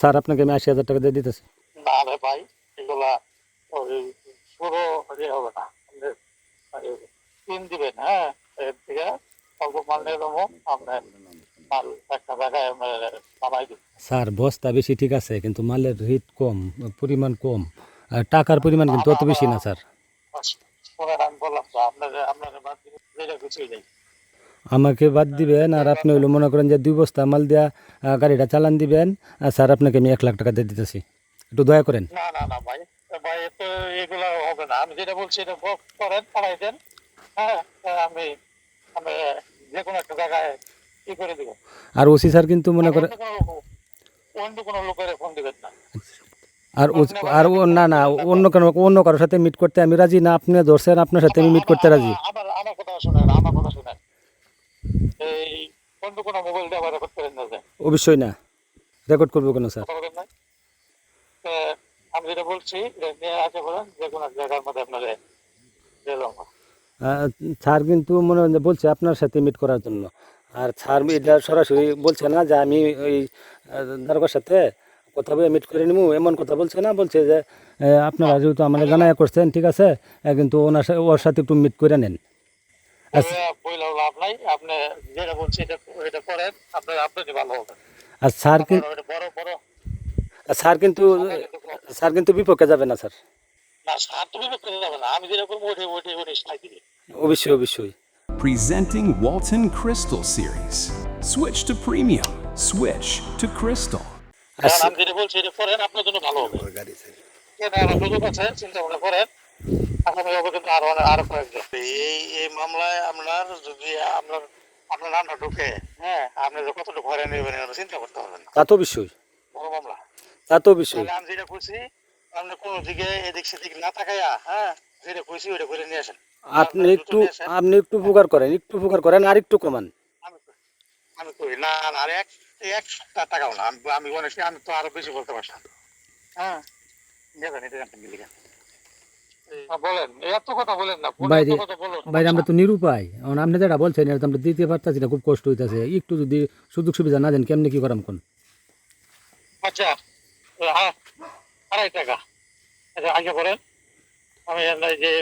Sir আপনাকে আমি 80,000 টাকা দিয়ে দিতেছি। না রে ভাই, এগুলা ওই পুরো হবে না। কিন দিবেন, হ্যাঁ, এর থেকে অল্প মাল নিয়ে দেবো, আপনার মাল একটা জায়গায় নামাই দিন। স্যার বস্তা বেশি ঠিক আছে, কিন্তু মালের রেট কম, পরিমাণ কম, আর টাকার পরিমাণ কিন্তু অত বেশি না স্যার। আমি বললাম তো আপনার বাদ দিবেন, যেটা কিছুই নেই। আমাকে বাদ দিবেন, আর আপনি হইলো মনে করেন যে 2 বস্তা মাল দিয়া গাড়িটা চালান দিবেন, আর স্যার আপনাকে আমি 1 লাখ টাকা দিয়ে দিতেছি, একটু দয়া করেন। না না না ভাই, ভাই তো এগুলো হবে না। আমি যেটা বলছি এটা করেন, পাঠাই দেন। হ্যাঁ, আমি আমি যে কোনো একটা জায়গায় কি করে দিব। আর ওসি স্যার কিন্তু মনে করে, অন্য কোনো লোকের ফোন দিবেন না। আর আর না না, অন্য কারোর সাথে মিট করতে আমি রাজি না। আপনি ধরছেন, আপনার সাথে আমি মিট করতে রাজি। আমার কথা শোনেন, আমার কথা শোনেন। এই অন্য কোনো মোবাইল দিয়ে আবার রেকর্ড করেন না যে। অবশ্যই না, রেকর্ড করবো কেন স্যার? কথা বলেন না। আমি যেটা বলছি এটা নিয়ে আসা করেন, যে কোনো এক জায়গার মধ্যে আপনার দিলাম। স্যার কিন্তু মনে হয় যে বলছে আপনার সাথে মিট করার জন্য, আর স্যার এটা সরাসরি বলছে না যে আমি ওই দারোগার সাথে কথা বলে মিট করে নিব, এমন কথা বলছে না। বলছে যে আপনারা যেহেতু আমাদের জানাই করছেন, ঠিক আছে, কিন্তু ওর সাথে একটু মিট করে নেন। বইলাও লাভ নাই, আপনি যেটা বলছি এটা করেন, আপনারই ভালো হবে। আর স্যার কিন্তু বড় বড় স্যার কিন্তু স্যার কিন্তু বিপক্ষে যাবে না স্যার। না, স্যার তুমি করতে যাবে না। আমি যেরকম ওঠে সাই দিবি। অবশ্যই অবশ্যই। Presenting Walton Crystal Series. Switch to premium. Switch to Crystal. আমি যেটা বলছি এটা করেন, আপনার জন্য ভালো হবে। সুযোগ আছে, চিন্তা ভাবনা করেন। আগামী হবে কিন্তু আরো কয়েকজন। এই মামলায় আপনার যদি আপনার নামটা ঢুকে, হ্যাঁ, আপনি কতটুকু হয়রানি নেবেন চিন্তা করতে পারবেন না। তা তো অবশ্যই, বড় মামলা। তা তো অবশ্যই। আমি যেটা করছি, আপনি কোনো দিকে এদিক সেদিক না তাকাইয়া, হ্যাঁ, যেটা কইছি ওইটা করে নিয়ে আসেন। আপনি একটু উপকার করেন, একটু উপকার করেন, আর একটু কমান। আমি কই না না, আর এক সপ্তাহ টাকাও না। আমি অনেক, আমি তো আরো বেশি বলতে পারছি। হ্যাঁ, নেবেন এটা জানতেন লিখে। বলেন, এত কথা বলেন না। বাইরে আমরা তো নিরুপায়, আপনি যেটা বলছেন এটা আমরা দিতে পারতেছি না, খুব কষ্ট হইতেছে। একটু যদি সুযোগ সুবিধা না দেন, কেমনি কি করাম কোন? আচ্ছা, 2.5 টাকা আগে করেন। আমি যে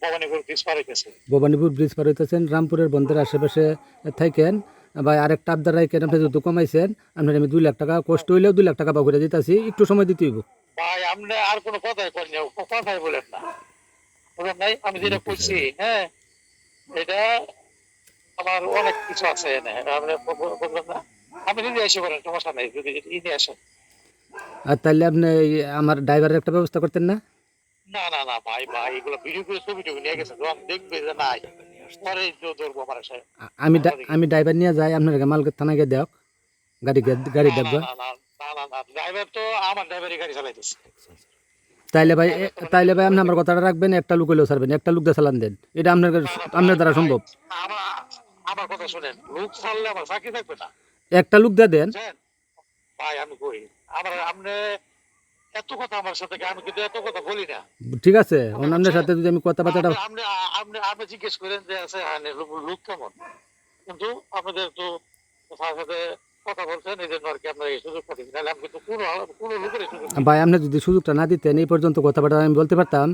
ভবানীপুর ব্রিজ পার হইতেছে। ভবানীপুর ব্রিজ পার হইতেছেন, রামপুরের বন্ধের আশেপাশে থাকেন ভাই। আরেকটা আবদার রাখেন, আপনি যেহেতু কমাইছেন, আপনার আমি 2 লাখ টাকা, কষ্ট হইলেও 2 লাখ টাকা বা করে দিতেছি, একটু সময় দিতে হইব। ভাই আপনি আর কোনো কথাই করেন, কথাই বলেন না, বলেন নাই। আমি যেটা করছি, হ্যাঁ, এটা আমার অনেক কিছু আছে এনে, আপনি বলবেন না। আপনি নিজে এসে করেন, সমস্যা নেই, যদি নিয়ে আসেন। আর তাইলে আপনি আমার ড্রাইভারের একটা ব্যবস্থা করতেন না? না না না ভাই, এগুলো ভিডিও করে ছবি টবি নিয়ে গেছে, যখন দেখবে যে নাই, পরে ধরবো আমার সাথে। আমি ড্রাইভার নিয়ে যাই, আপনার মাল থানায় গিয়ে দেখ, গাড়ি দেখবা। ড্রাইভার তো আমার ড্রাইভারই গাড়ি চালাইতেছে। তাইলে ভাই আপনি আমার কথাটা রাখবেন, একটা লোক হইলেও ছাড়বেন, একটা লোক দিয়ে চালান দেন, এটা আপনার দ্বারা সম্ভব। আমার কথা শুনেন, লোক চাললে আমার চাকরি থাকবে না। একটা লোক দিয়ে দেন ভাই। আমি কই আপনি এত কথা আমার সাথে, আমি কিন্তু এত কথা বলি না। ঠিক আছে, আপনার সাথে যদি আমি কথাবার্তা, আপনি জিজ্ঞেস করেন যে আছে লোক কেমন, কিন্তু আপনাদের তো সাথে কথা বলছেন, এই জন্য আর কি আপনার এই সুযোগটা দিন। তাহলে আমি কিন্তু কোনো লোকের সুযোগ ভাই আপনি যদি সুযোগটা না দিতেন, এই পর্যন্ত কথাবার্তা আমি বলতে পারতাম।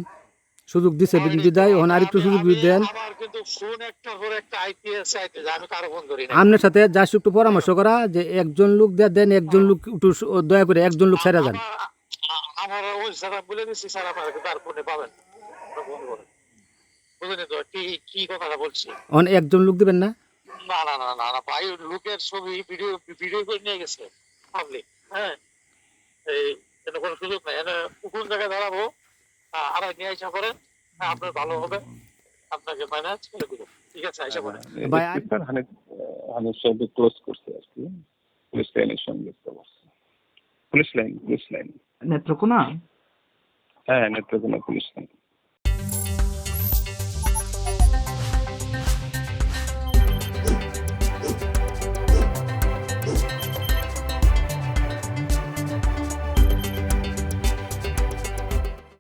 সুযোগ দিছে বিদায়, ওখানে আরেকটু সুযোগ দেন। আমার কিন্তু ফোন একটার পর একটা আইপিএস আইতে, আমি কারো ফোন ধরি না। আপনার সাথে জাস্ট একটু পরামর্শ করা যে একজন লোক দিয়ে দেন, একজন লোক একটু দয়া করে একজন লোক ছেড়ে যান। আমার ওই স্যার বলে দিচ্ছি, স্যার আপনার তার ফোনে পাবেন, বুঝলেন তো কি কথাটা বলছি। একজন লোক দিবেন না? না না না না না ভাই, লোকের ছবি ভিডিও করে নিয়ে গেছে পাবলিক। হ্যাঁ, এই কোনো সুযোগ নাই। কোন জায়গায় দাঁড়াবো, আর নিয়ে আইসা করেন, আপনার ভালো হবে, আপনাকে মাইনাস করে দিব। ঠিক আছে, আইসা করেন। হানিফ সাহেব ক্লোজ করছে আর কি, পুলিশ লাইনের সঙ্গে পুলিশ লাইন নেত্রকোনা। হ্যাঁ, নেত্রকোনা পুলিশ লাইন।